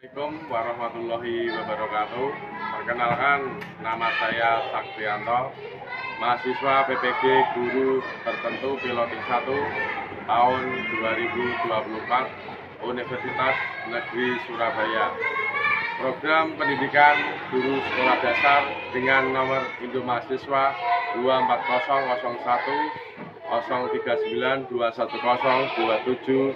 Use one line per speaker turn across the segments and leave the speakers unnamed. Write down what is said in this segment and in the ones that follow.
Assalamualaikum warahmatullahi wabarakatuh. Perkenalkan, nama saya Saktianto, mahasiswa PPG Guru Tertentu Piloting 1 tahun 2024 Universitas Negeri Surabaya. Program pendidikan guru sekolah dasar dengan nomor induk mahasiswa 24001 039 210 27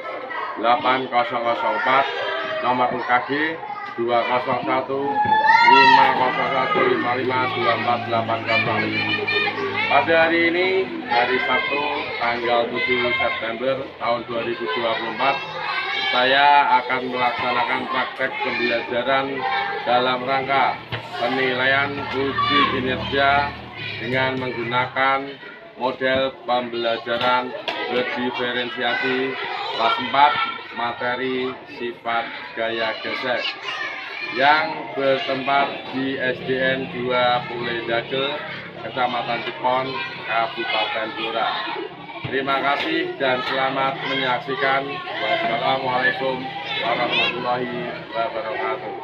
8004, nomor UKG 201 501 55 2480. Pada hari ini, hari Sabtu tanggal 7 September tahun 2024, saya akan melaksanakan praktek pembelajaran dalam rangka penilaian uji kinerja dengan menggunakan model pembelajaran berdiferensiasi kelas 4 materi sifat gaya gesek yang bertempat di SDN 2 Puledagel, Kecamatan Cipon, Kabupaten Blora. Terima kasih dan selamat menyaksikan. Wassalamualaikum warahmatullahi wabarakatuh.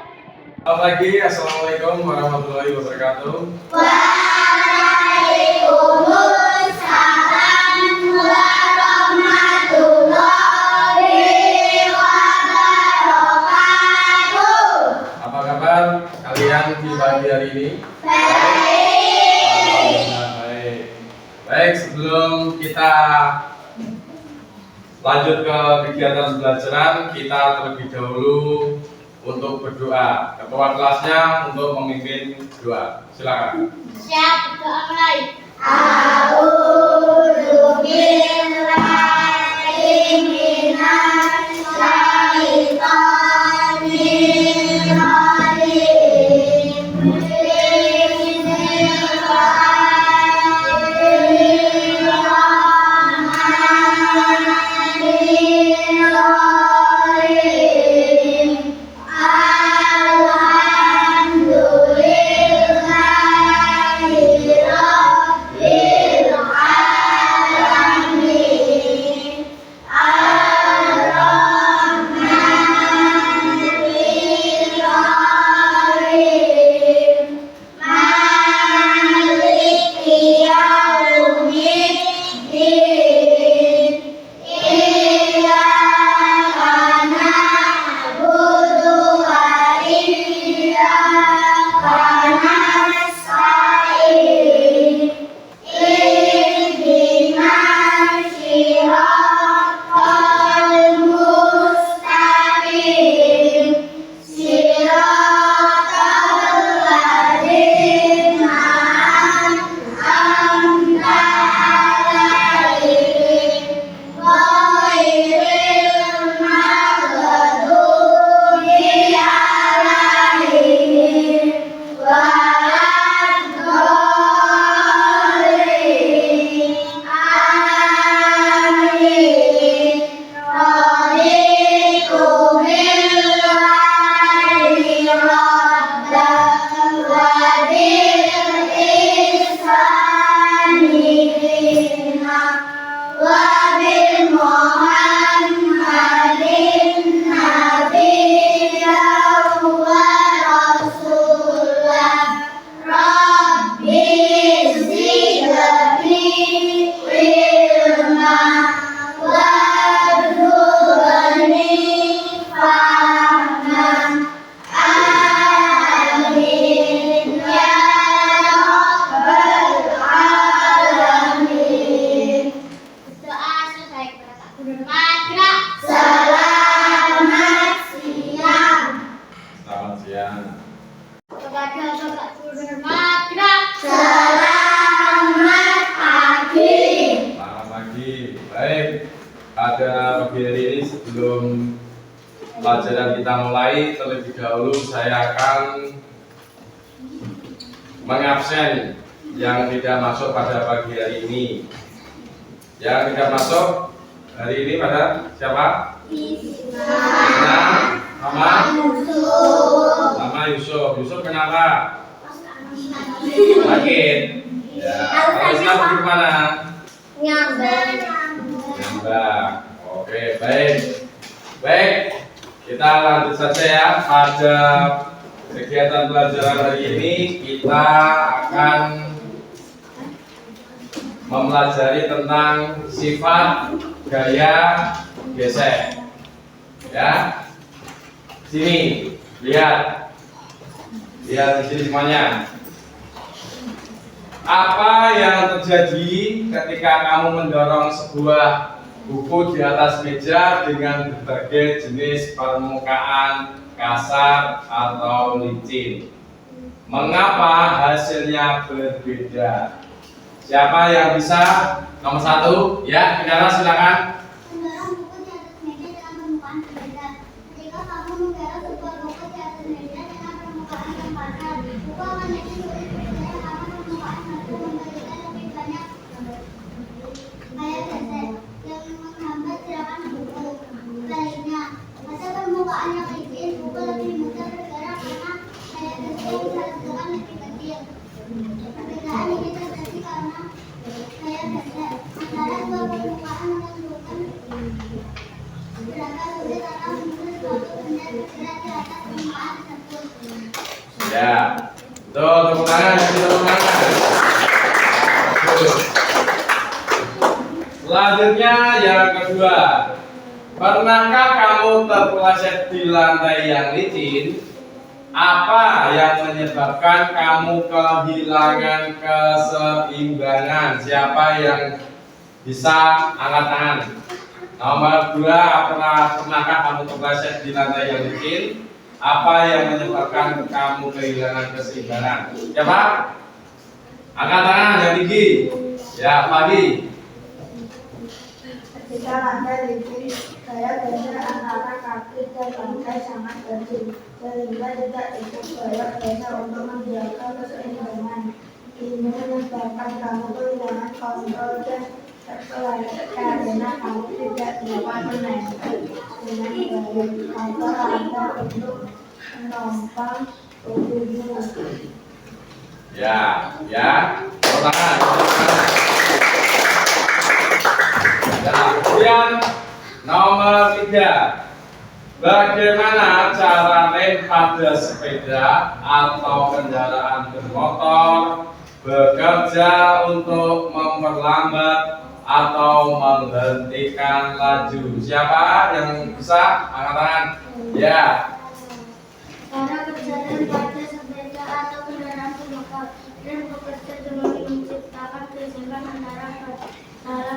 Selamat pagi, assalamualaikum warahmatullahi wabarakatuh.
Waalaikumsalam warahmatullahi wabarakatuh.
Apa kabar kalian di pagi hari ini? Alhamdulillah baik. Baik, sebelum kita lanjut ke kegiatan pembelajaran, kita terlebih dahulu untuk berdoa. Ketua kelasnya untuk memimpin doa. Silakan.
Siap, berdoa mulai. A'udzu billahi minasy syaithanir rajim.
Pada pagi hari ini, sebelum pelajaran kita mulai, terlebih dahulu saya akan mengabsen yang tidak masuk pada pagi hari ini. Yang tidak masuk hari ini pada siapa? Isna, sama Yusuf. Yusuf kenapa? Sakit. Ya. Kalau Isna pergi kemana?
Nyambang.
Nyambang. Oke, baik. Kita lanjut saja ya. Pada kegiatan pelajaran hari ini kita akan mempelajari tentang sifat gaya gesek. Ya. Sini, lihat. Lihat di sini semuanya. Apa yang terjadi ketika kamu mendorong sebuah buku di atas meja dengan berbagai jenis permukaan kasar atau licin? Mengapa hasilnya berbeda? Siapa yang bisa? Nomor 1, ya, Kendara silakan.
Mendorong buku di atas meja dengan permukaan berbeda. Ketika kamu mendorong sebuah buku di atas meja dengan permukaan yang kasar, buku akan jadi sulit dipercaya karena permukaan mampu memberikan lebih banyak gaya gesek yang menghambat gerakan buku. Sebaliknya, pada permukaan yang licin, buku lebih mudah bergerak karena gaya gesek yang dihasilkan lebih kecil. Perbedaan ini terjadi karena gaya gesek antara dua permukaan menentukan berapa sulit atau mudah suatu benda bergerak di atas permukaan tersebut.
Ya, tuh tepuk tangan, tepuk tangan. Selanjutnya yang kedua, pernahkah kamu terpeleset di lantai yang licin? Apa yang menyebabkan kamu kehilangan keseimbangan? Siapa yang bisa angkat tangan? Nomor 2, pernahkah kamu terpeleset di lantai yang licin? Apa yang menyebabkan kamu kehilangan keseimbangan? Siapa? Angkat tangan yang tinggi. Ya, pagi.
Ketika lantai licin, gaya gesek antara kaki dan lantai sangat kecil, sehingga tidak cukup gaya gesek untuk menjaga keseimbangan. Ini menyebabkan kamu kehilangan kontrol dan keselamatan karena kamu tidak dapat menempel dengan baik atau lantai untuk menopang tubuhmu.
Ya, tepuk tangan. Kemudian nomor 3, bagaimana cara rem pada sepeda atau kendaraan bermotor bekerja untuk memperlambat atau menghentikan laju? Siapa yang bisa angkat tangan? Ya.
Cara kerja rem pada sepeda atau kendaraan bermotor. Rem bekerja dengan menciptakan gesekan antara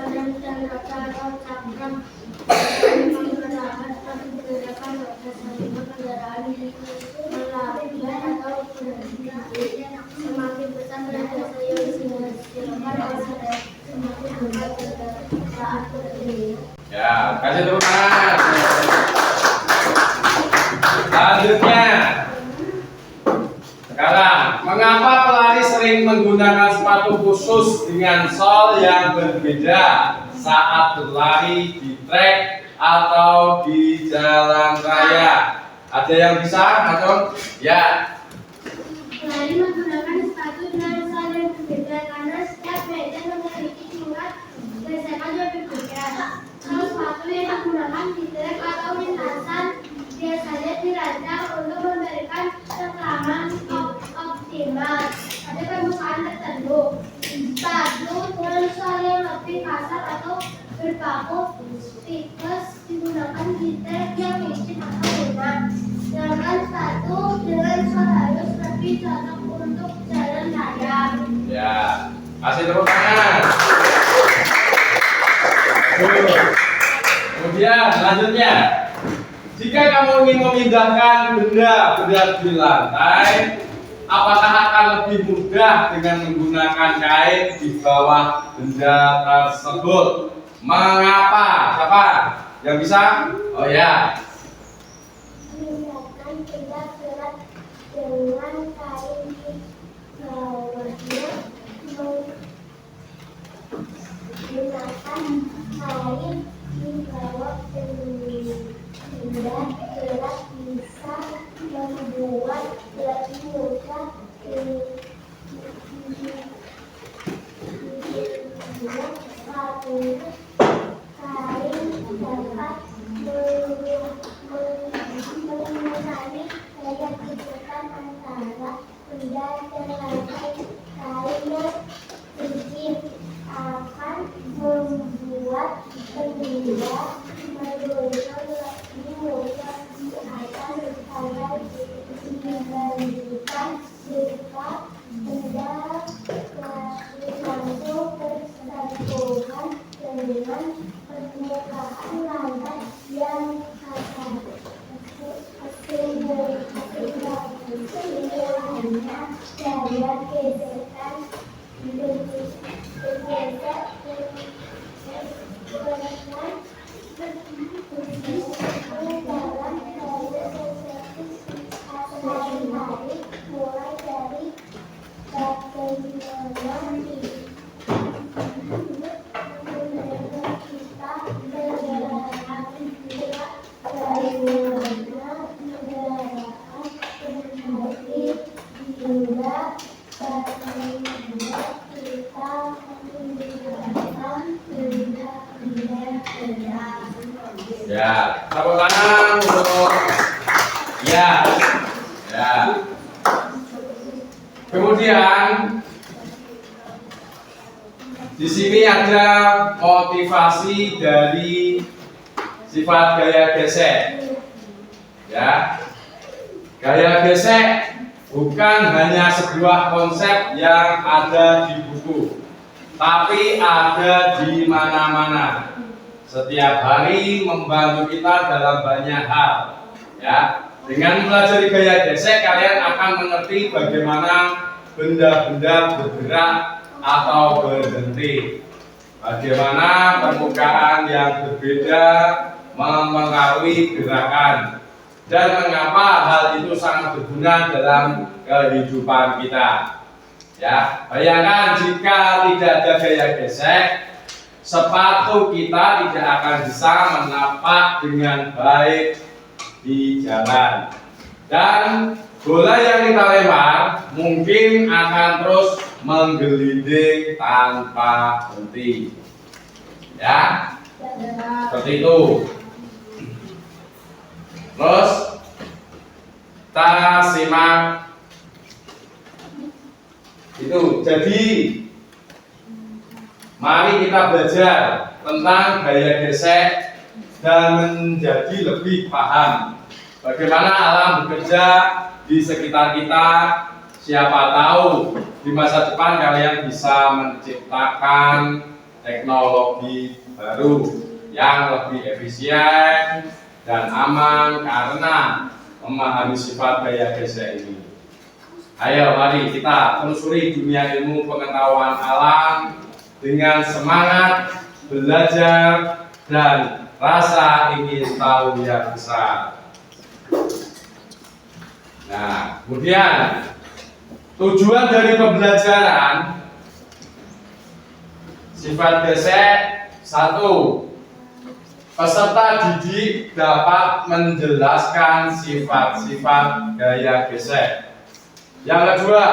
rem dan kaca atau cakram. Menggerakkan pergerakan roda sehingga kendaraan melambat atau berhenti. Semakin besar radiasi yang dihasilkan oleh rem, semakin lambat bergerak saat berhenti.
Ya, kasih tepuk tangan. Selanjutnya, sekarang, mengapa pelari sering menggunakan sepatu khusus dengan sol yang berbeda saat berlari di trek atau di jalan raya? Ada yang bisa, Macon? Ya.
Pelari menggunakan sepatu dengan sol yang berbeda karena setiap medan memiliki tingkat gesekan yang berbeda. Sol sepatu yang digunakan di trek atau lintasan biasanya dirancang untuk memberikan rekaman optimal pada permukaan tertentu. Sepatu dengan sol yang lebih kasar atau berpaku tipis digunakan di trek yang licin atau lunak. Sedangkan sepatu dengan sol halus lebih cocok untuk jalan raya.
Ya, kasih tepuk tangan. Kemudian selanjutnya, jika kamu ingin memindahkan benda berat di lantai, apakah akan lebih mudah dengan menggunakan kain di bawah benda tersebut? Mengapa? Siapa yang bisa? Oh ya.
Memindahkan benda berat dengan kain di bawahnya, menggunakan kain di bawah benda berat bisa membuat lebih mudah karena kain dapat gaya gesekan antara benda dan lantai karena sedikit akan membuat benda mendorong lebih mudah di atas supaya dibandingkan jika benda langsung bersentuhan dengan permukaan lantai yang kasar. Hasilnya gaya gesekan mulai dari bagaimana kita bergerak
Ya, tepuk tangan untuk ya. Kemudian di sini ada motivasi dari sifat gaya gesek. Ya, gaya gesek bukan hanya sebuah konsep yang ada di buku, tapi ada di mana-mana. Setiap hari membantu kita dalam banyak hal. Ya, dengan mempelajari gaya gesek, kalian akan mengerti bagaimana benda-benda bergerak atau berhenti. Bagaimana permukaan yang berbeda mempengaruhi gerakan. Dan mengapa hal itu sangat berguna dalam kehidupan kita. Ya, bayangkan jika tidak ada gaya gesek, sepatu kita tidak akan bisa menapak dengan baik di jalan. Dan bola yang kita lempar mungkin akan terus menggelinding tanpa henti. Ya, seperti itu. Terus kita simak itu. Jadi mari kita belajar tentang gaya gesek dan menjadi lebih paham bagaimana alam bekerja di sekitar kita. Siapa tahu di masa depan kalian bisa menciptakan teknologi baru yang lebih efisien dan aman karena memahami sifat gaya gesek ini. Ayo mari kita telusuri dunia ilmu pengetahuan alam dengan semangat belajar dan rasa ingin tahu yang besar. Nah, kemudian tujuan dari pembelajaran sifat gesek. 1. Peserta didik dapat menjelaskan sifat-sifat gaya gesek. Yang kedua,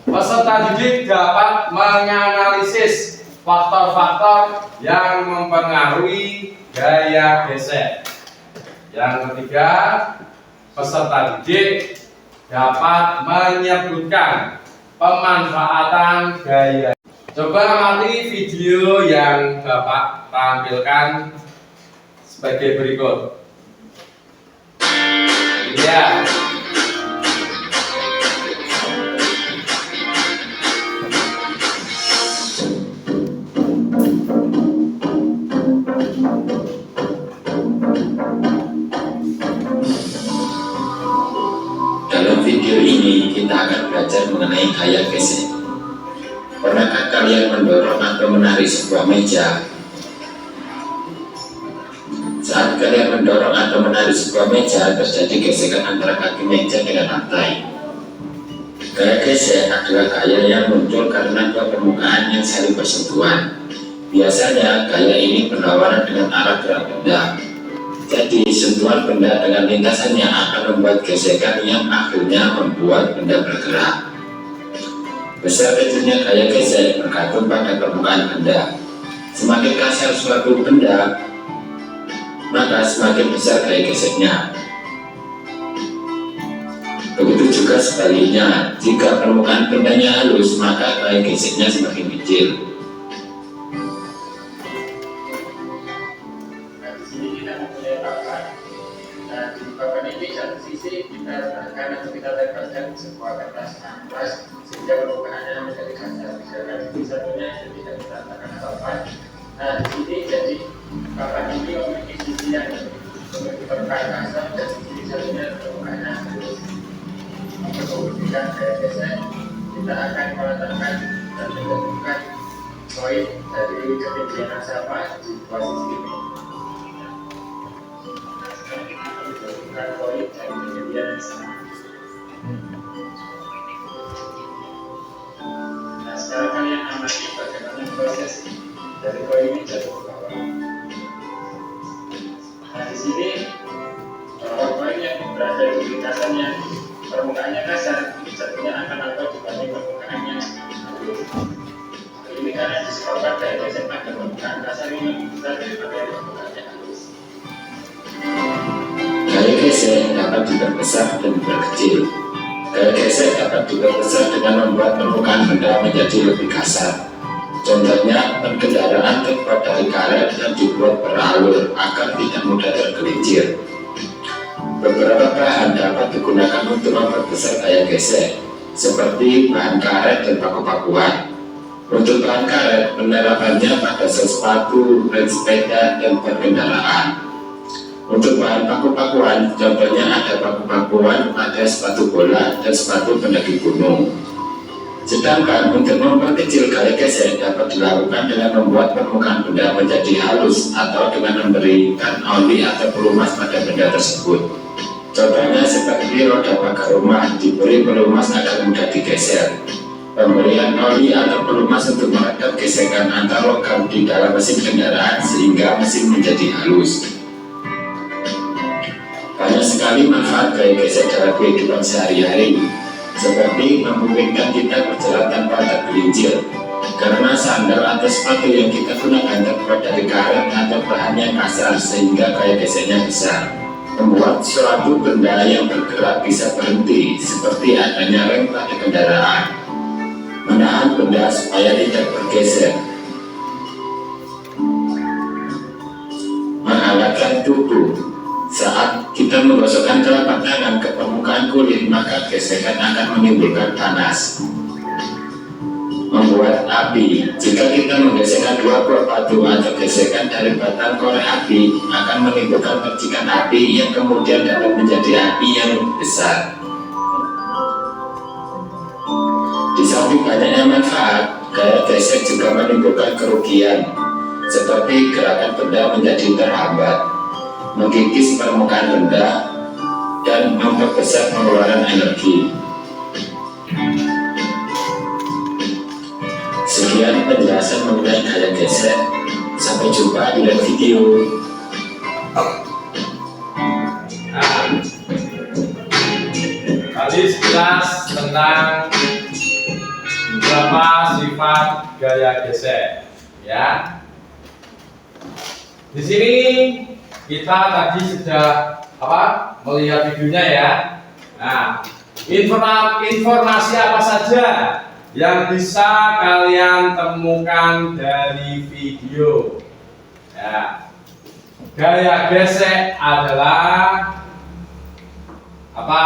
peserta didik dapat menganalisis faktor-faktor yang mempengaruhi gaya gesek. Yang ketiga, peserta didik dapat menyebutkan pemanfaatan gaya. Coba amati video yang Bapak tampilkan sebagai berikut. Ya.
Dalam video ini kita akan belajar mengenai gaya gesek. Pernahkah kalian mendorong atau menarik sebuah meja? Saat kalian mendorong atau menarik sebuah meja, terjadi gesekan antara kaki meja dengan lantai. Gaya gesek adalah gaya yang muncul karena dua permukaan yang saling bersentuhan. Biasanya gaya ini berlawanan dengan arah gerak benda. Jadi sentuhan benda dengan lintasannya akan membuat gesekan yang akhirnya membuat benda bergerak. Besar kecilnya gaya gesek bergantung pada permukaan benda. Semakin kasar suatu benda, maka semakin besar gaya geseknya. Begitu juga sebaliknya, jika permukaan bendanya halus, maka gaya geseknya semakin kecil.
Nah, di sini kita mempunyai papan. Nah, di papan ini satu sisi kita letakkan atau kita tempelkan sebuah kertas kanvas sehingga permukaannya menjadi kasar. Misalkan di satunya jadi kita letakkan papan. Nah, di sini jadi papan ini memiliki sisi yang memiliki permukaan kasar dan sisi satunya permukaannya halus. Untuk memberikan gaya gesek, kita akan meletakkan dan menjatuhkan koin dari ketinggian yang sama di posisi ini. Menjatuhkan koin dari ketinggian yang sama. Nah, sekarang kalian amati bagaimana proses dari koin ini jatuh ke bawah. Nah, di sini koin yang berada di lintasannya permukaannya kasar, jatuhnya akan lambat dibanding permukaannya halus. Ini karena disebabkan gaya gesek pada permukaan kasar ini lebih besar daripada permukaannya halus.
Gaya gesek dapat diperbesar dan diperkecil. Gaya gesek dapat diperbesar dengan membuat permukaan benda menjadi lebih kasar. Contohnya, kendaraan terbuat dari karet dan dibuat beralur agar tidak mudah tergelincir. Beberapa bahan dapat digunakan untuk memperbesar gaya gesek, seperti bahan karet dan paku-pakuan. Untuk bahan karet, penerapannya pada sepatu, rem sepeda, dan berkendaraan. Untuk bahan paku-pakuan, contohnya ada paku-pakuan pada sepatu bola dan sepatu pendaki gunung. Sedangkan untuk memperkecil gaya gesek dapat dilakukan dengan membuat permukaan benda menjadi halus atau dengan memberikan oli atau pelumas pada benda tersebut. Contohnya seperti roda pagar rumah diberi pelumas agar mudah digeser. Pemberian oli atau pelumas untuk meredam gesekan antar logam di dalam mesin kendaraan sehingga mesin menjadi halus. Banyak sekali manfaat gaya gesek dalam kehidupan sehari-hari, seperti memungkinkan kita berjalan tanpa tergelincir, karena sandal atau sepatu yang kita gunakan terbuat dari karet atau bahannya kasar sehingga gaya geseknya besar. Membuat suatu benda yang bergerak bisa berhenti, seperti adanya rem pada kendaraan. Menahan benda supaya tidak bergeser. Menghangatkan tubuh. Saat kita menggosokkan telapak tangan ke permukaan kulit, maka gesekan akan menimbulkan panas. Membuat api. Jika kita menggesekkan dua buah batu atau gesekan dari batang korek api, akan menimbulkan percikan api yang kemudian dapat menjadi api yang lebih besar. Di samping banyaknya manfaat, gaya gesek juga menimbulkan kerugian, seperti gerakan benda menjadi terhambat, mengkikis permukaan benda, dan memperbesar pengeluaran energi. Sekian penjelasan mengenai gaya gesek. Sampai jumpa di lain video.
Nah, tadi sekilas tentang beberapa sifat gaya gesek, ya. Di sini kita tadi sudah melihat videonya, ya. Nah, informasi apa saja yang bisa kalian temukan dari video, ya. Gaya gesek adalah apa?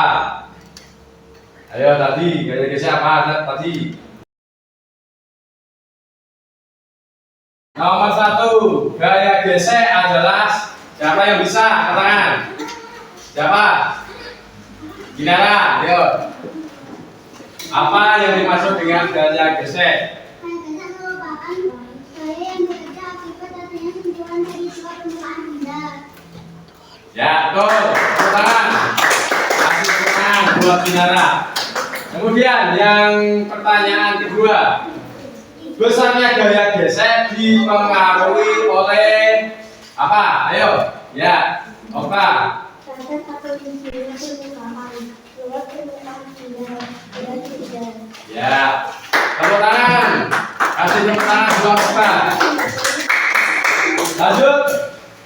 Ayo tadi, gaya gesek apa tadi? Nomor 1, gaya gesek adalah, siapa yang bisa katakan? Siapa? Ginara, ayo. Apa yang dimaksud dengan gaya gesek?
Gaya gesek merupakan gaya yang bekerja akibat adanya sentuhan dari dua permukaan benda.
Ya, betul. Tepuk tangan. Kasih tepuk tangan buat Ginara. Kemudian yang pertanyaan kedua, besarnya gaya gesek dipengaruhi oleh apa? Ayo, ya, Okta.
Terhadap satu insinyur permukaan, luas permukaan benda dan tidak.
Ya, tepuk tangan. Kasih tepuk tangan buat Okta. Lanjut,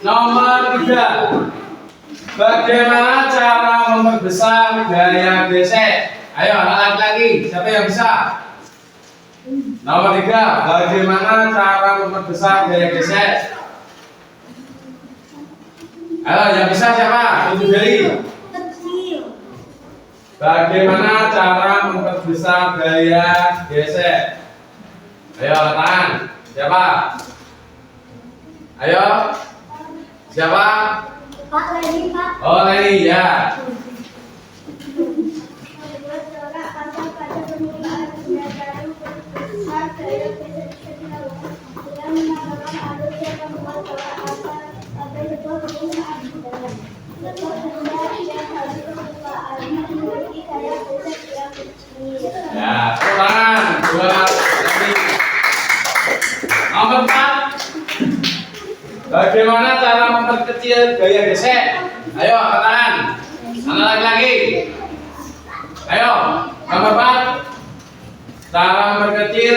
nomor 3. Bagaimana cara memperbesar gaya gesek? Ayo, anak laki-laki, siapa yang bisa? Nomor 3, bagaimana cara memperbesar gaya gesek? Ayo, yang bisa siapa? Tunjuk jari. Bagaimana cara memperbesar gaya gesek? Ayo, tangan. Siapa? Ayo. Siapa?
Pak Leni, Pak.
Oh, Leni, ya.
Membuat corak pasal pada permukaan benda baru berbesar gaya gesek dilakukan dengan menambahkan alur yang membuat corak pasal pada sebuah permukaan benda. Sebuah benda yang harus permukaannya memiliki gaya gesek yang kecil.
Ya, tangan. Buat Leni. Nomor 4. Bagaimana cara memperkecil gaya gesek? Ayo, angkat tangan. Anak laki-laki. Ayo, nomor 4. Cara memperkecil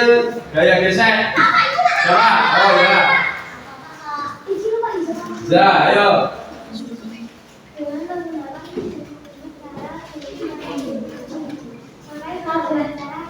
gaya gesek. Siapa? Oh ya. Ya, ayo.
Dengan menggunakan cara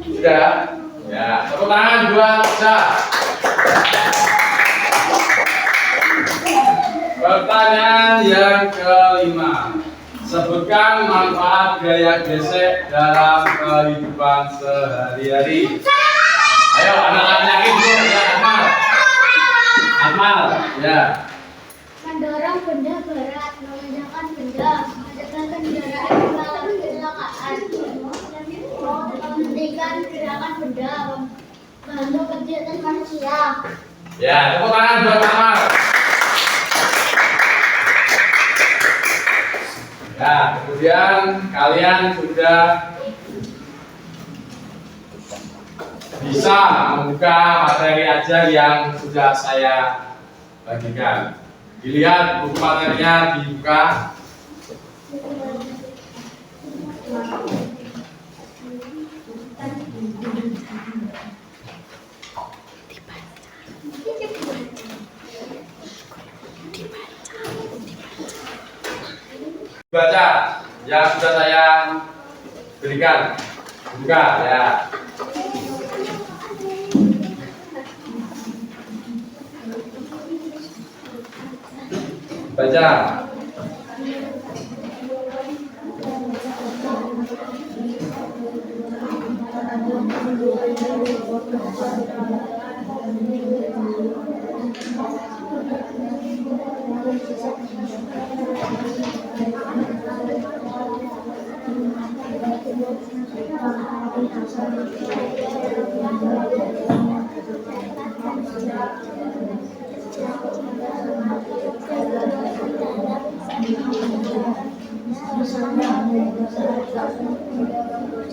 Sudah? Ya, tepuk tangan buat Za. Pertanyaan yang kelima. Sebutkan manfaat gaya gesek dalam kehidupan sehari-hari. Ayo, anak laki-laki dulu ya, Akmal. Akmal, ya.
mendorong benda berat, memindahkan benda, mencegah kendaraan mengalami kecelakaan, menghentikan gerakan benda, membantu kegiatan manusia.
Ya, tepuk tangan buat Akmal. Ya, kemudian kalian sudah bisa membuka materi ajar yang sudah saya bagikan. Dilihat buku materinya dibuka. Baca yang sudah saya berikan. Buka ya. Baca.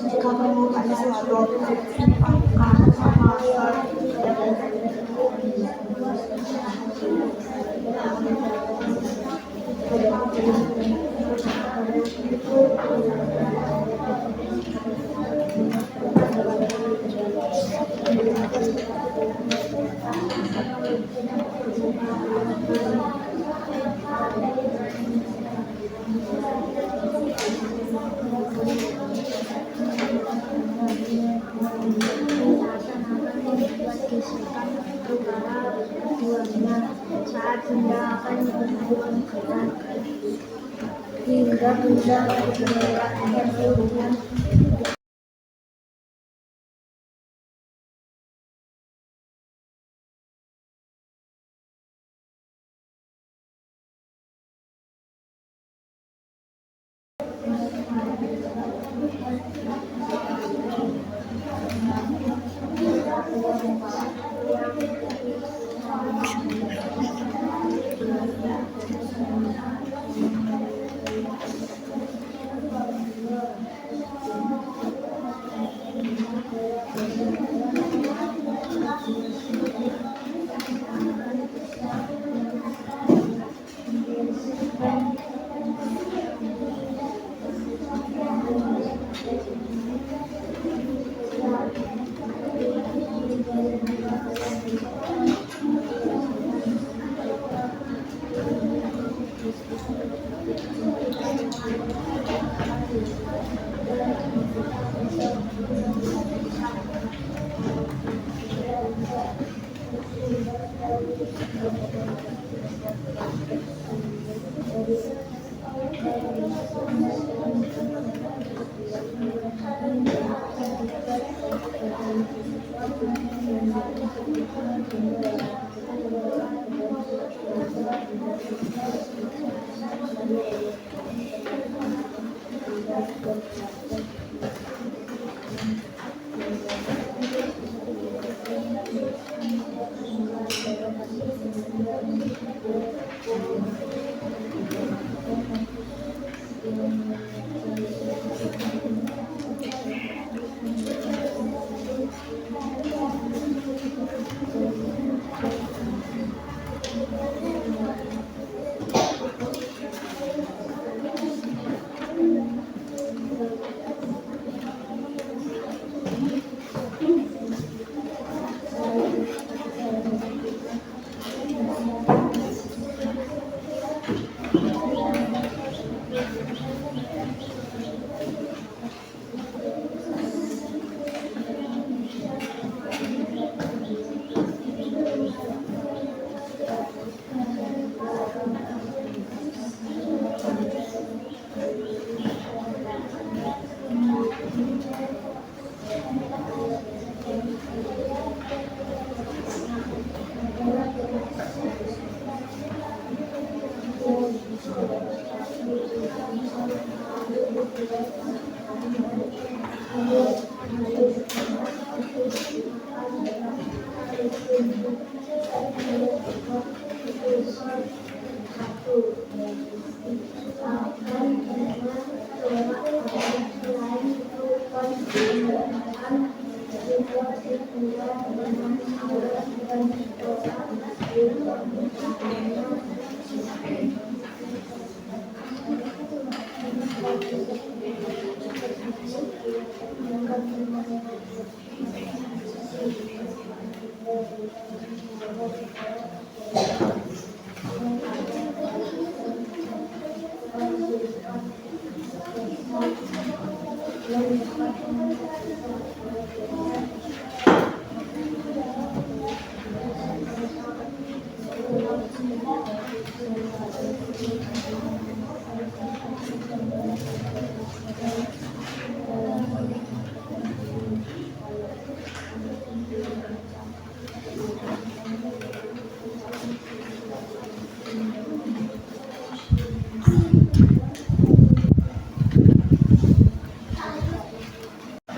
Jika menemukan sesuatu angka sama saat benda akan berhubungan hingga benda berhubungan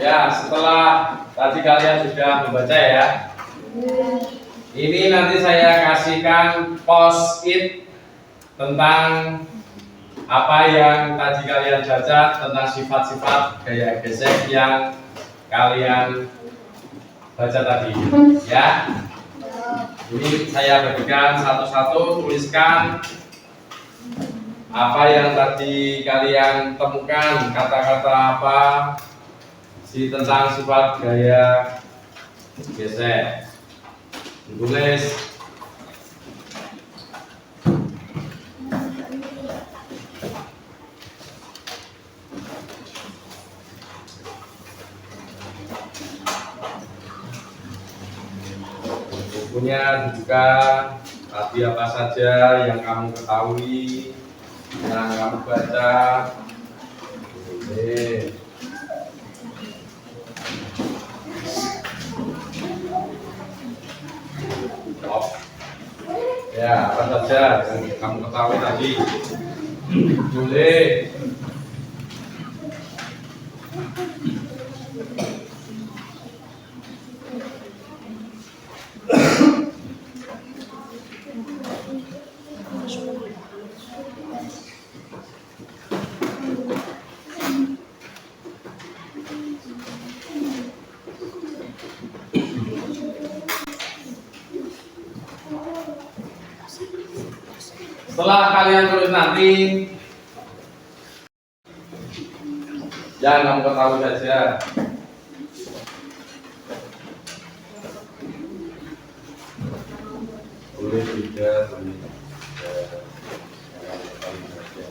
Ya, setelah tadi kalian sudah membaca ya, ini nanti saya kasihkan post-it tentang apa yang tadi kalian baca tentang sifat-sifat gaya gesek yang kalian baca tadi ya. Ini saya bagikan satu-satu, tuliskan apa yang tadi kalian temukan, kata-kata apa tentang sifat gaya gesek. Tulis. Bukunya juga tadi apa saja yang kamu ketahui, yang kamu baca. Oke. Ya, apa saja yang kamu ketahui tadi. Boleh. Setelah kalian tulis nanti, jangan kamu ketahui saja. Boleh tidak, boleh tidak. Jangan ketahui saja.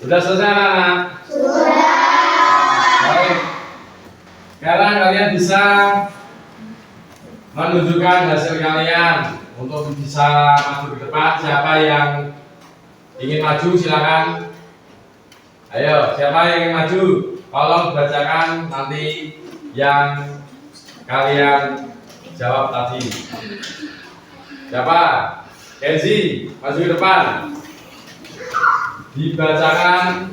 Sudah selesai anak-anak? Sudah. Baik. Sekarang kalian bisa menunjukkan hasil kalian untuk bisa maju ke depan. Siapa yang ingin maju silakan. Ayo, siapa yang ingin maju? Tolong bacakan nanti yang kalian jawab tadi. Siapa? Kenzi, maju ke depan. Dibacakan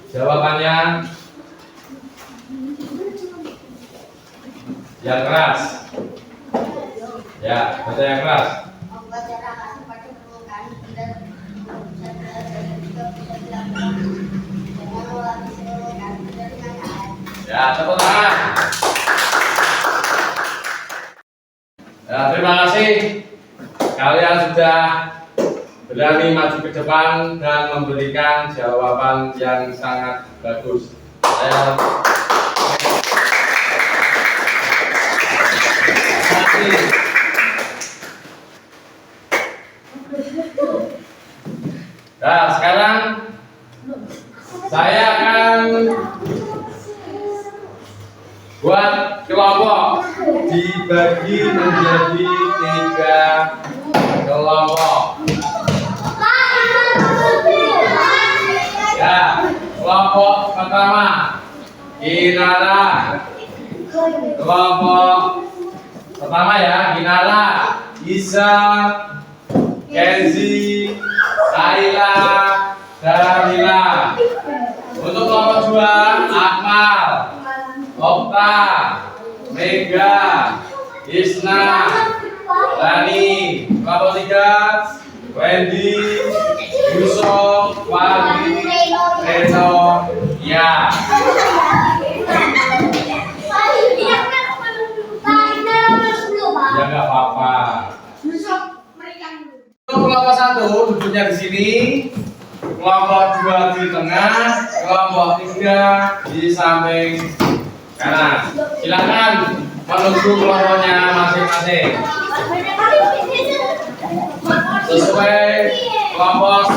jawabannya yang keras. Ya, baca yang keras.
Membuat jarak pada permukaan benda bisa berat dan juga bisa dilakukan dengan melapisi permukaan benda dengan air.
Ya, tepuk tangan. Ya, terima kasih. Kalian sudah berani maju ke depan dan memberikan jawaban yang sangat bagus. Terima kasih. Nah, sekarang saya akan buat kelompok, dibagi menjadi 3 kelompok. Ya, kelompok pertama Kinara. Kelompok pertama ya, Kinara, Isa, Kenzi, Ayla, Damila. Untuk kelompok 2 Akmal, Okta, Mega, Isna, Rani. Kelompok 3 Wendy, Yusuf, Wadi, Reno, ya. Ya nggak apa-apa. kelompok 1 duduknya di sini, kelompok 2 di tengah, kelompok 3 di samping kanan. Silakan menuju kelompoknya masing-masing sesuai kelompok.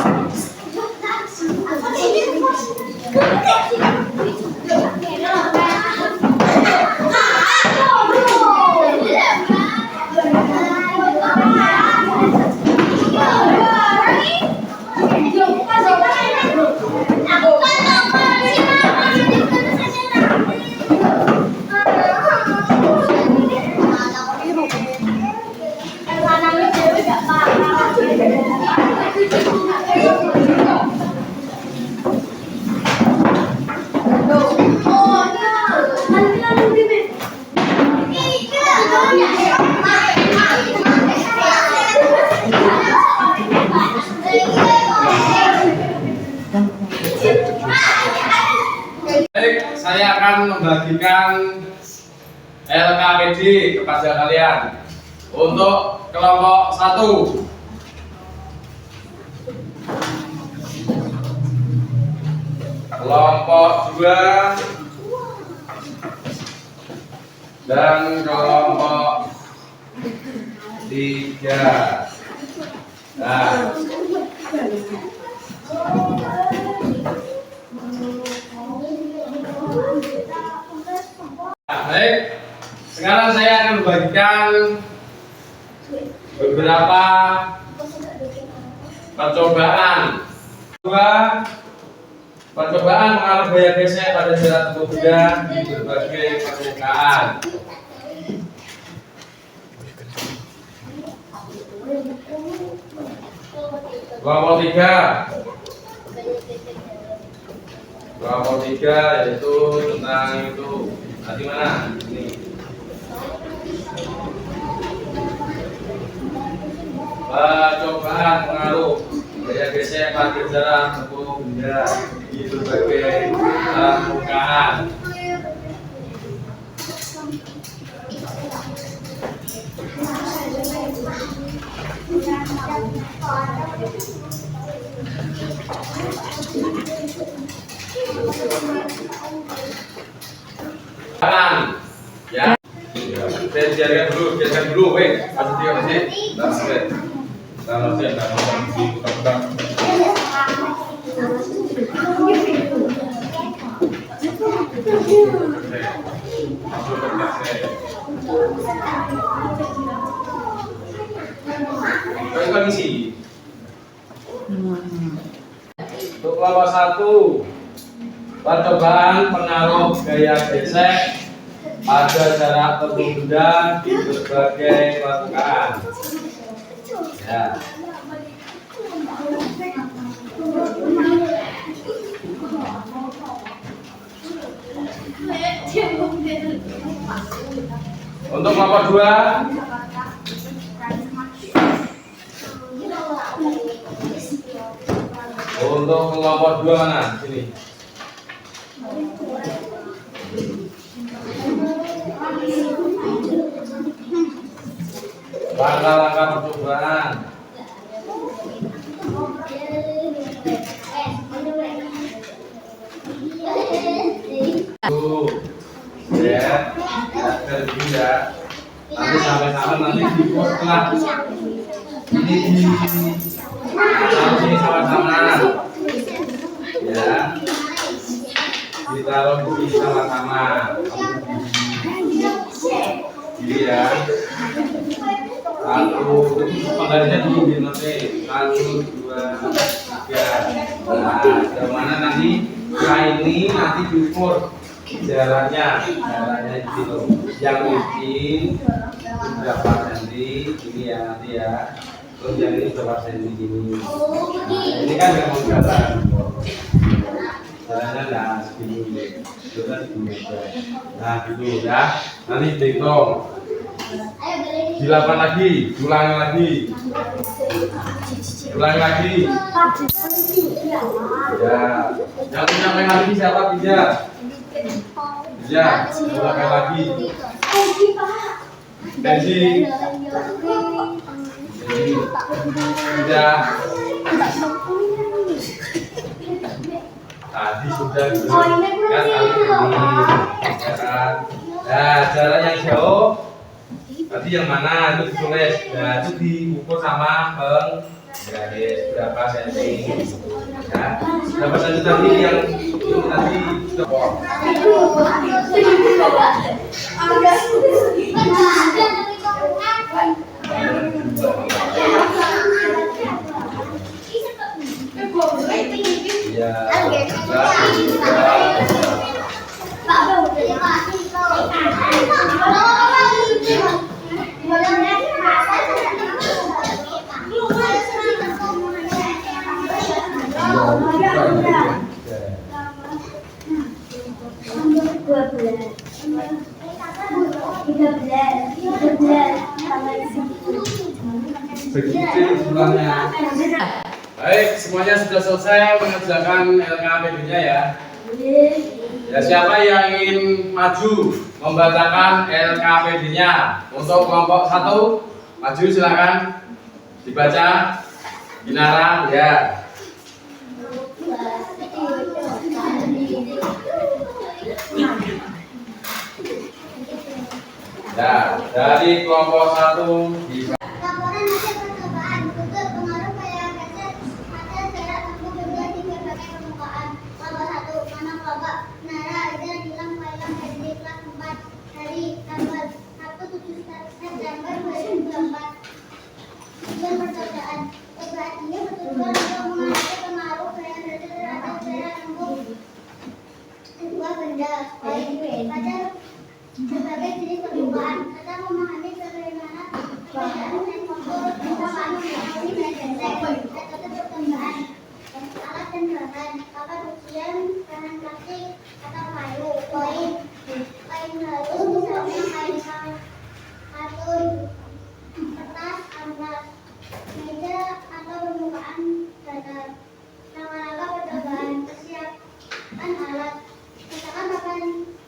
Baik, saya akan membagikan LKPD kepada kalian. Untuk kelompok 1, kelompok 2, dan kelompok 3. Nah, baik, sekarang saya akan membagikan beberapa percobaan. Percobaan mengarah gaya gesek pada jarak tempuh benda di berbagai permukaan. Kelompok 3. Kelompok 3 yaitu tentang itu. Tadi mana? Ini. Percobaan pengaruh gaya gesek pada jarak tempuh benda di berbagai permukaan. Kanan, ya. Biarkan dulu, weh. Masih dia masih. Kondisi. Untuk kelompok 1, percobaan pengaruh gaya gesek pada jarak tempuh benda di berbagai permukaan. Ya. Untuk kelompok 2, untuk kelompok 2 mana? Sini. Langkah-langkah percobaan. Ya, berbeda. Nanti sampai-sampai nanti dibuat setelah ini sama-sama. Ya, ditaruh di sama-sama. Jadi ya, 1, penggarisnya di nanti 1, 2, 3. Nah, yang mana nanti ini nanti diukur jaraknya gitu. Yang ini berapa senti ini ya nanti ya. Terus yang ini berapa senti ini. Nah, ini kan yang mau kelihatan. Jaraknya nah segini. Sudah segini. Nah gitu ya. Nanti dihitung. Dilakukan lagi, ulangi lagi. Ya, yang nyampe lagi siapa bisa? Bisa, ulangi lagi. Tensi. Sudah. Tadi sudah dulu. Kan nah, jarak yang jauh tadi yang mana itu ditulis. Nah, itu diukur sama penggaris berapa senti. Ya, berapa senti tadi yang tadi sudah. Ya, begitu jumlahnya. Baik, semuanya sudah selesai mengerjakan LKPD-nya ya. Ya, siapa yang ingin maju membacakan LKPD-nya untuk kelompok 1? Maju silakan. Dibaca. Ginara, ya. Ya, dari kelompok 1 bisa.
Laporan hasil percobaan untuk pengaruh pada gases hasil jarak tempuh berdua di berbagai permukaan. Kelompok 1, mana kelompok Nara Ida Gilang Pailang SD kelas 4 hari tanggal 1 September 2024. Tujuan percobaan percobaan ini bertujuan untuk mengamati pengaruh pada gases hasil jarak tempuh sebuah benda baik pada berbagai jenis permukaan serta memahami bagaimana perbedaan sensor permukaan melalui metode metode perkembangan alat dan bahan kapan ujian bahan plastik atau kayu kain halus misalnya kain katun kertas amplas meja atau permukaan datar rangka-rangka percobaan persiapan alat misalkan papan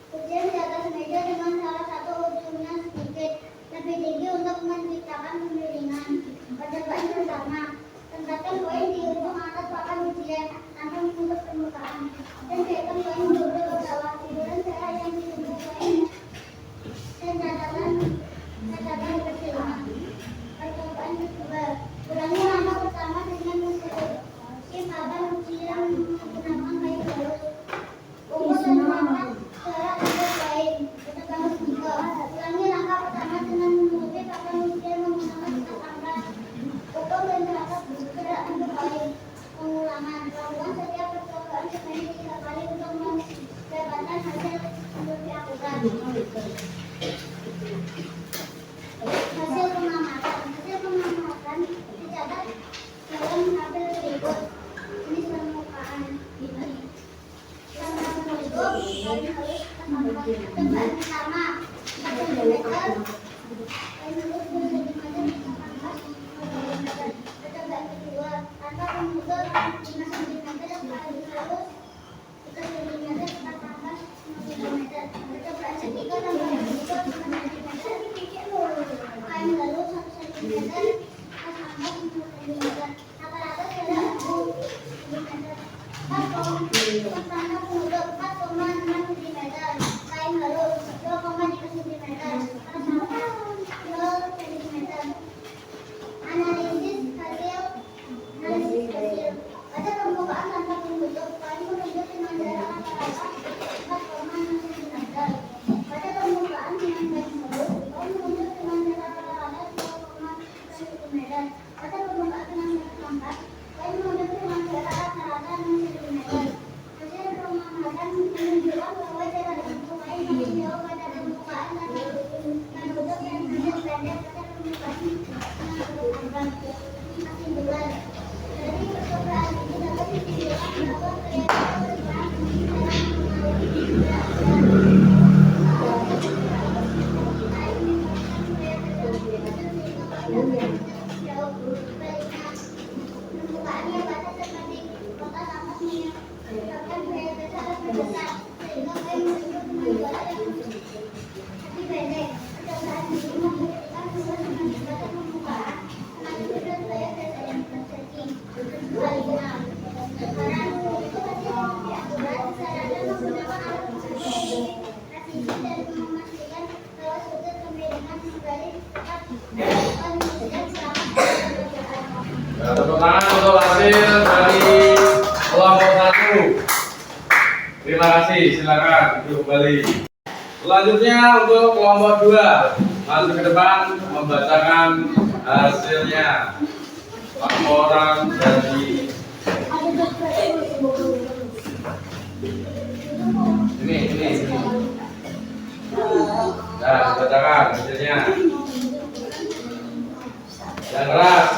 ujian di atas meja dengan salah satu ujungnya sedikit lebih tinggi untuk menciptakan kemiringan. Percobaan pertama, tempatkan koin di ujung atas papan ujian tanpa menutup permukaan dan biarkan koin menurun ke bawah. Tiduran cara yang ditumbuh koin dan catatan kecil. Percobaan kedua, ulangi langkah pertama dengan mesin papan ujian menggunakan kain halus. Ukur dan mengangkat jarak untuk koin. Percobaan ketiga, ulangi langkah pertama dengan menutupi papan ujian menggunakan cat amplas. Ukur dan mengangkat jarak untuk koin. Pengulangan, lakukan setiap percobaan sebanyak 3 kali untuk mendapatkan hasil lebih akurat. Hasil pengamatan dicatat dalam tabel berikut. Jenis permukaan langkah penutup kain halus percobaan pertama 4 cm kain halus 2 cm percobaan kedua tanpa penutup 5 cm kain halus 1 cm tempat atas 5 cm percobaan ketiga tanpa penutup 5 cm kain halus 1 cm atas atas 5 cm rata-rata jarak 1 cm tanpa penutup 4,6 cm kain halus 2,3 cm atas atas 0 cm. Analisis hasil pada permukaan tanpa penutup kain menunjuk dengan jarak rata-rata 4,6 cm. Pada permukaan dengan kain halus kain menunjuk dengan jarak rata-rata 2,3 cm. Pada permukaan dengan jarak lambat kain menunjuk dengan jarak rata-rata 6 cm. Hasil pengamatan menunjukkan bahwa jarak tempuh kain lebih jauh pada permukaan menutup yang lebih pendek pada permukaan menutup kesimpulan. Dari percobaan ini dapat disimpulkan bahwa kelihatan perubahan dalam permukaannya batas seperti kotak ampas menyebabkan gaya besar lebih besar sehingga kain menunjuk dengan jarak yang lebih pendek. Percobaan ini membuktikan bahwa semakin batas permukaan semakin kecil dan memastikan bahwa sudut pembimbingan kembali tetap dilakukan dan selamat dalam pekerjaan.
Ya, tepuk tangan untuk hasil dari kelompok 1. Terima kasih, silakan duduk kembali. Selanjutnya untuk kelompok 2, maju ke depan membacakan hasilnya. Laporan dari ini. Ya, bacakan hasilnya. Yang keras.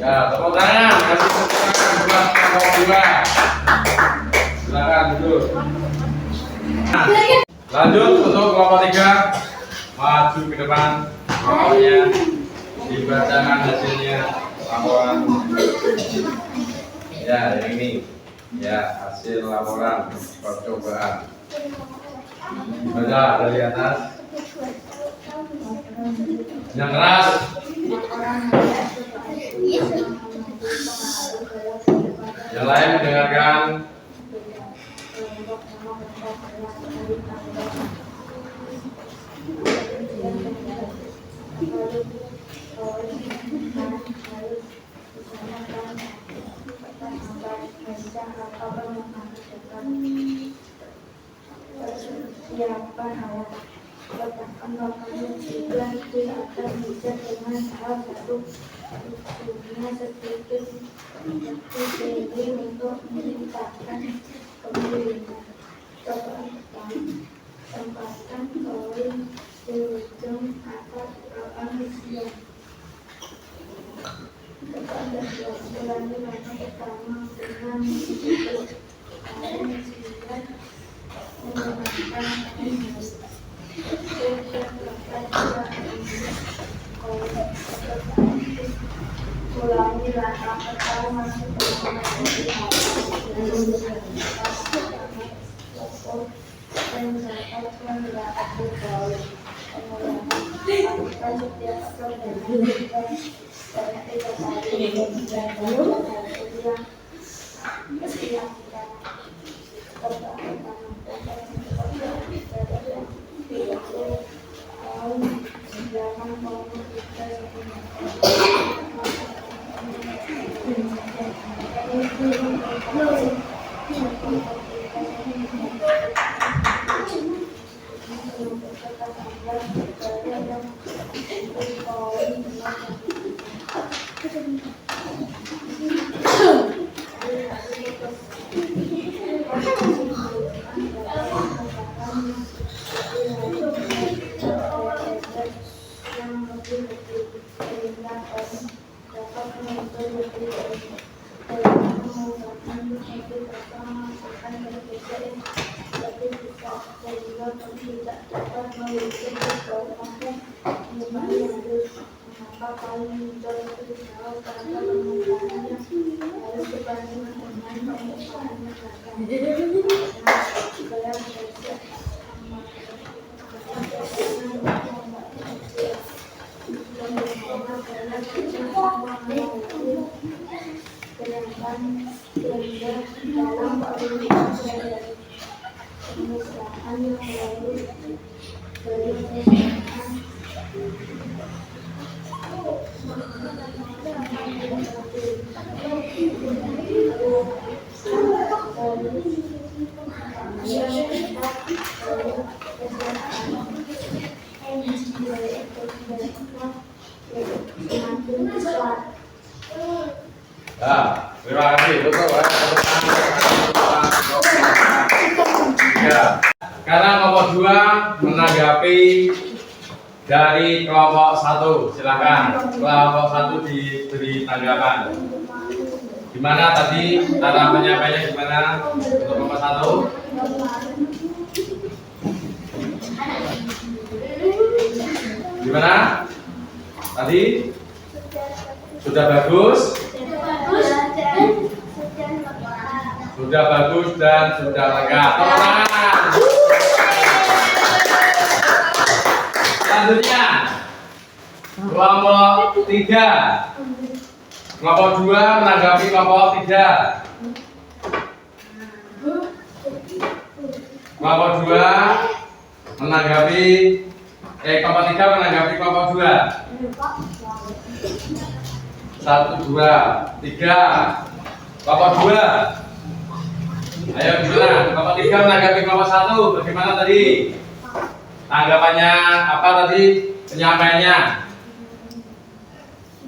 Ya, tepuk tangan. Kasih tepuk tangan buat kelompok 2. Silakan duduk. Nah, lanjut untuk kelompok 3. Maju ke depan. Pokoknya dibacakan hasilnya. Laporan. Ya, yang ini. Ya, hasil laporan percobaan. Baca dari atas. Yang keras. Yang lain mendengarkan.
Siapa rekan-rekannya juga tidak akan bisa dengan salah satu bukunya sedikit diberi untuk meningkatkan kemungkinan tempatkan koin di ujung atap ruangan siang. Kepada ulangi langkah pertama dengan mengikuti koin siang menggunakan ulangi langkah pertama dan mendapatkan berapa koin. Mengulangi setiap koin dan banyak tidak kali dan
terima kasih. Ya, karena kelompok 2 menanggapi dari kelompok 1, silakan. Kelompok 1 diberi tanggapan. Gimana tadi cara menyampaikannya gimana untuk kelompok 1? Gimana? Tadi sudah bagus? Sudah bagus dan sudah lengkap. Tepuk tangan. Selanjutnya kelompok 3. Kelompok 2 menanggapi kelompok 3. Kelompok 2 menanggapi kelompok 3 menanggapi kelompok 2. 1, 2, 3. Kelompok 2. Ayo gimana? Kelompok 3 menanggapi kelompok 1. Bagaimana tadi? Tanggapannya apa tadi? Penyampaiannya.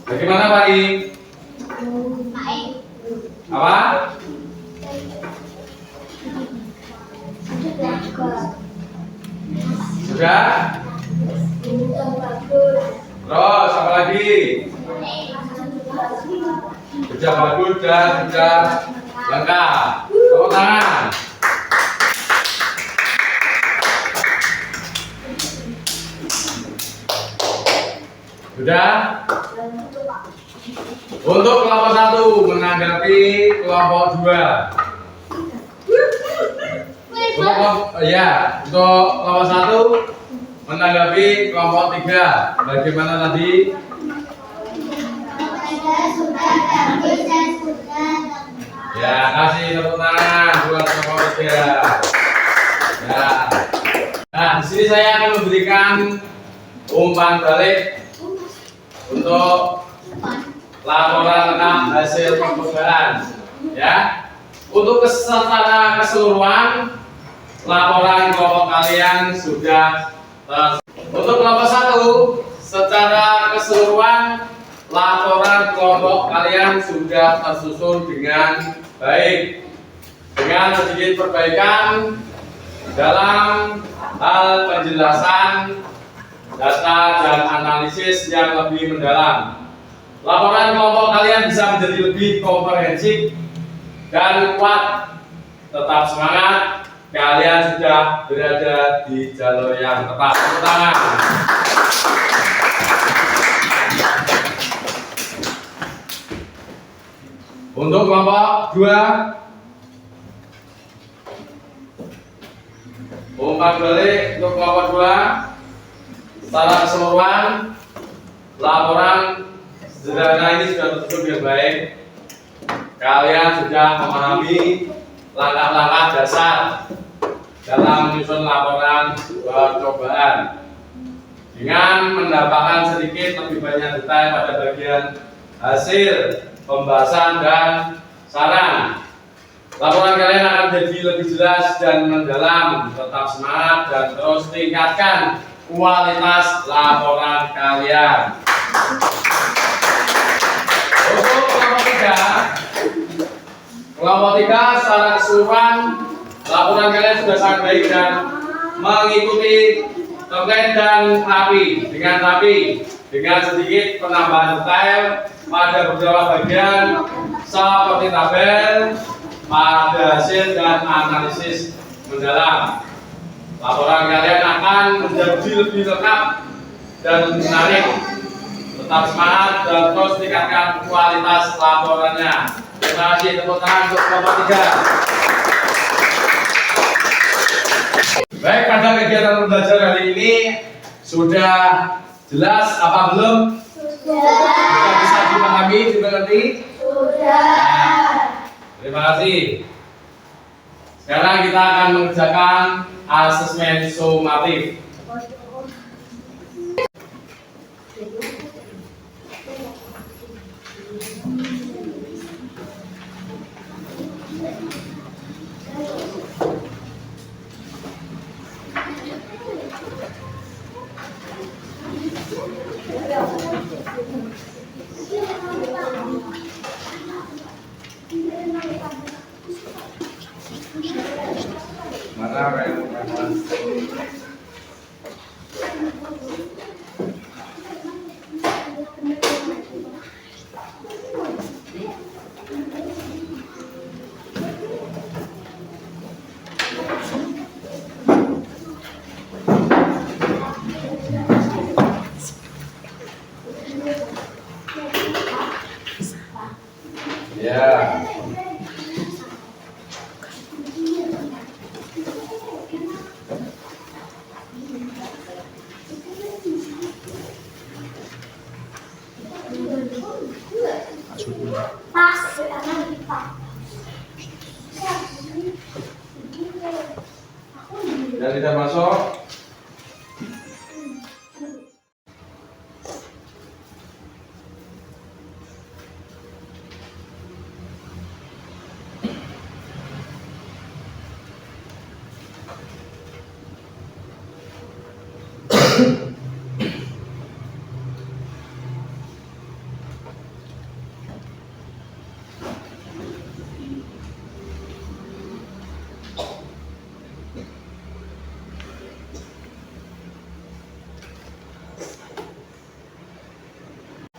Bagaimana Pak I? Apa? Sudah? Terus apa lagi? Sudah bagus dan sudah lengkap. Tepuk tangan. Sudah? Untuk kelompok 1 menanggapi kelompok 2. Untuk kelompok 1 menanggapi kelompok 3. Bagaimana tadi? Ya, kasih tepuk tangan buat kelompok 3. Ya. Nah, di sini saya akan memberikan umpan balik untuk laporan tentang hasil percobaan. Ya, untuk secara keseluruhan laporan kelompok kalian sudah Untuk kelompok 1, secara keseluruhan laporan kelompok kalian sudah tersusun dengan baik, dengan sedikit perbaikan dalam hal penjelasan data dan analisis yang lebih mendalam. Laporan kelompok kalian bisa menjadi lebih komprehensif dan kuat. Tetap semangat, kalian sudah berada di jalur yang tepat. Tepuk tangan. Untuk kelompok 2, umpan balik untuk kelompok 2, secara keseluruhan laporan sederhana ini sudah tersusun dengan baik. Kalian sudah memahami langkah-langkah dasar dalam menyusun laporan percobaan dengan mendapatkan sedikit lebih banyak detail pada bagian hasil pembahasan dan saran. Laporan kalian akan jadi lebih jelas dan mendalam. Tetap semangat dan terus tingkatkan kualitas laporan kalian. Untuk kelompok 3 secara keseluruhan laporan kalian sudah sangat baik dan mengikuti terkait dan rapi dengan sedikit penambahan detail pada beberapa bagian seperti tabel, pada hasil dan analisis mendalam. Laporan kalian akan menjadi lebih lengkap dan menarik. Tetap semangat dan terus tingkatkan kualitas laporannya. Terima kasih, tepuk tangan untuk kelompok 3. Baik, pada kegiatan belajar kali ini sudah jelas apa belum? Sudah bisa dipahami, dimengerti? Sudah. Terima kasih. Sekarang kita akan mengerjakan asesmen sumatif. Mana ya. Dan tidak masuk.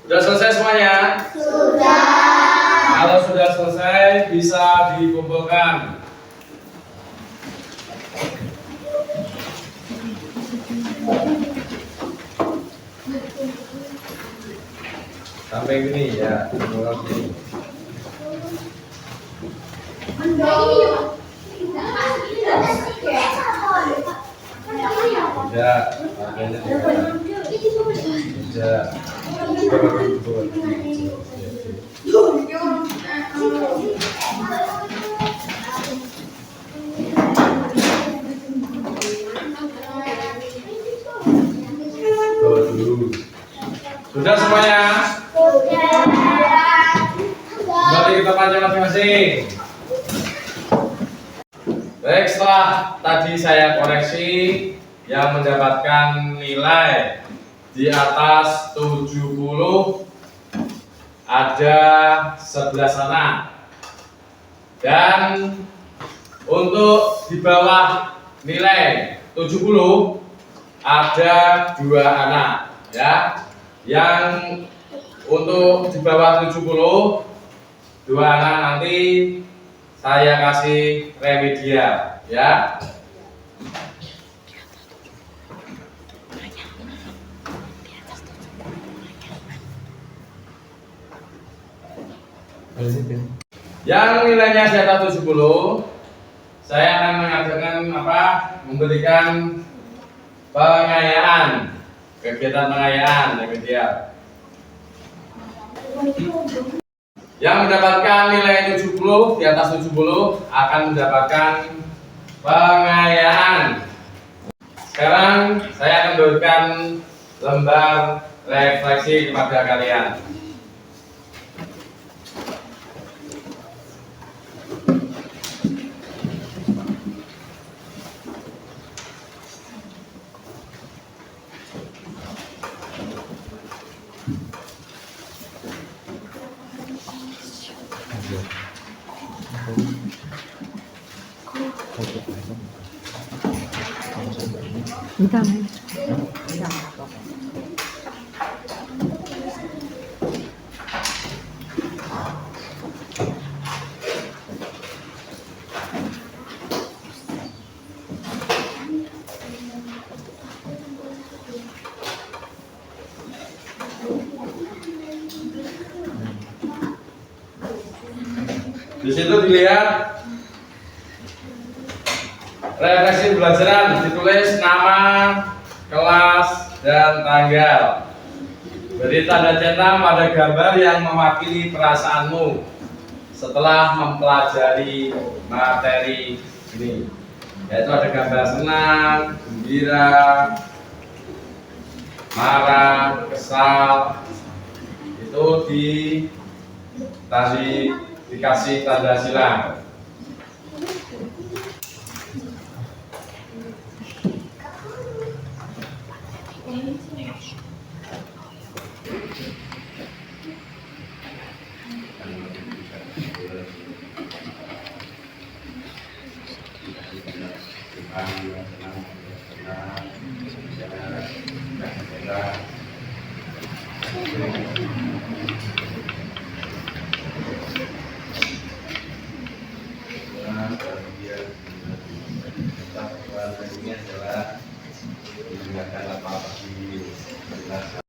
Sudah selesai semuanya? Sudah. Kalau sudah selesai bisa dikumpulkan. Sampai gini ya, kumpulkan gini. Tidak, makanya tidak. Sudah semuanya? Sudah. Kembali ke tempatnya masing-masing. Baik, setelah tadi saya koreksi, yang mendapatkan nilai di atas 70 ada 11 anak, dan untuk di bawah nilai 70 ada 2 anak ya. Yang untuk di bawah 70 2 anak nanti saya kasih remedial ya. Yang nilainya di atas 70 saya akan mengadakan memberikan pengayaan, kegiatan pengayaan remedial. Yang mendapatkan nilai 70 di atas 70 akan mendapatkan pengayaan. Sekarang saya akan berikan lembar refleksi kepada kalian. Di situ dilihat refleksi pembelajaran, ditulis nama, kelas, dan tanggal. Beri tanda centang pada gambar yang mewakili perasaanmu setelah mempelajari materi ini, yaitu ada gambar senang, gembira, marah, kesal. Itu dikasih tanda silang. Ini adalah menggunakan apa-apa di penjelasan.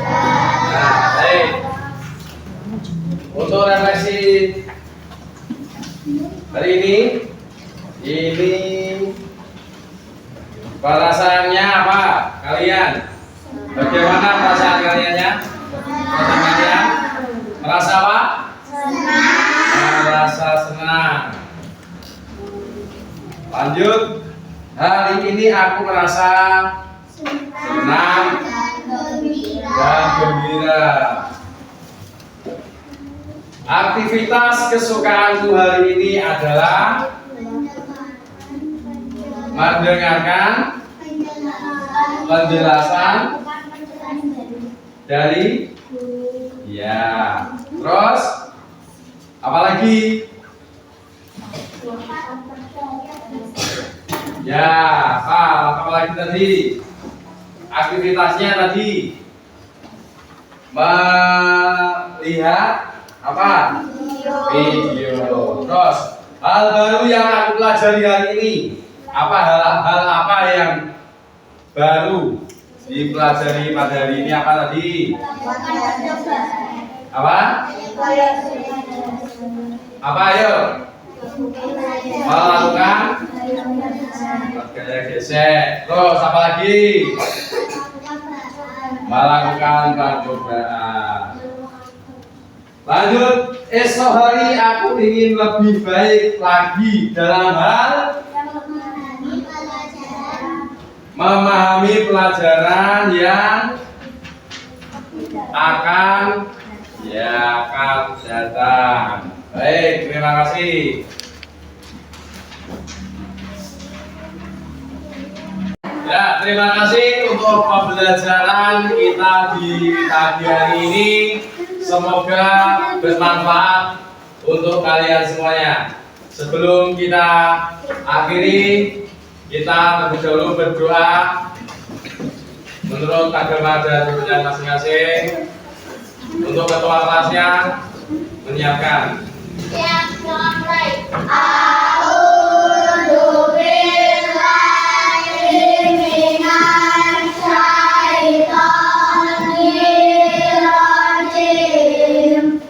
Nah, baik. Untuk refleksi hari ini perasaannya apa kalian? Bagaimana perasaan kaliannya? Perasaan kalian? Merasa apa? Merasa senang. Lanjut. Hari ini aku merasa senang dan gembira. Aktivitas kesukaanku hari ini adalah mendengarkan penjelasan dari ya. Terus apa lagi? Ya, apa lagi tadi? Aktivitasnya tadi melihat apa? Video. Terus hal baru yang aku pelajari hari ini. Apa hal apa yang baru dipelajari pada hari ini? Apa tadi? Apa? Apa ayo? Melakukan gaya gesek. Terus apa lagi? Melakukan percobaan. Lanjut, esok hari aku ingin lebih baik lagi dalam hal memahami pelajaran yang akan datang. Baik, terima kasih. Ya, terima kasih untuk pembelajaran kita di pagi hari ini. Semoga bermanfaat untuk kalian semuanya. Sebelum kita akhiri, kita terlebih dahulu berdoa menurut agama dan kepercayaan masing-masing. Untuk ketua kelasnya menyiapkan.
Siap, doa mulai. A'udzu billahi minasy syaithanir rajim.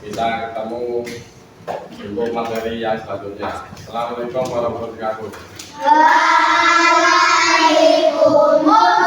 Kita ketemu untuk materi yang selanjutnya. Assalamualaikum warahmatullahi wabarakatuh.
Waalaikumsalam.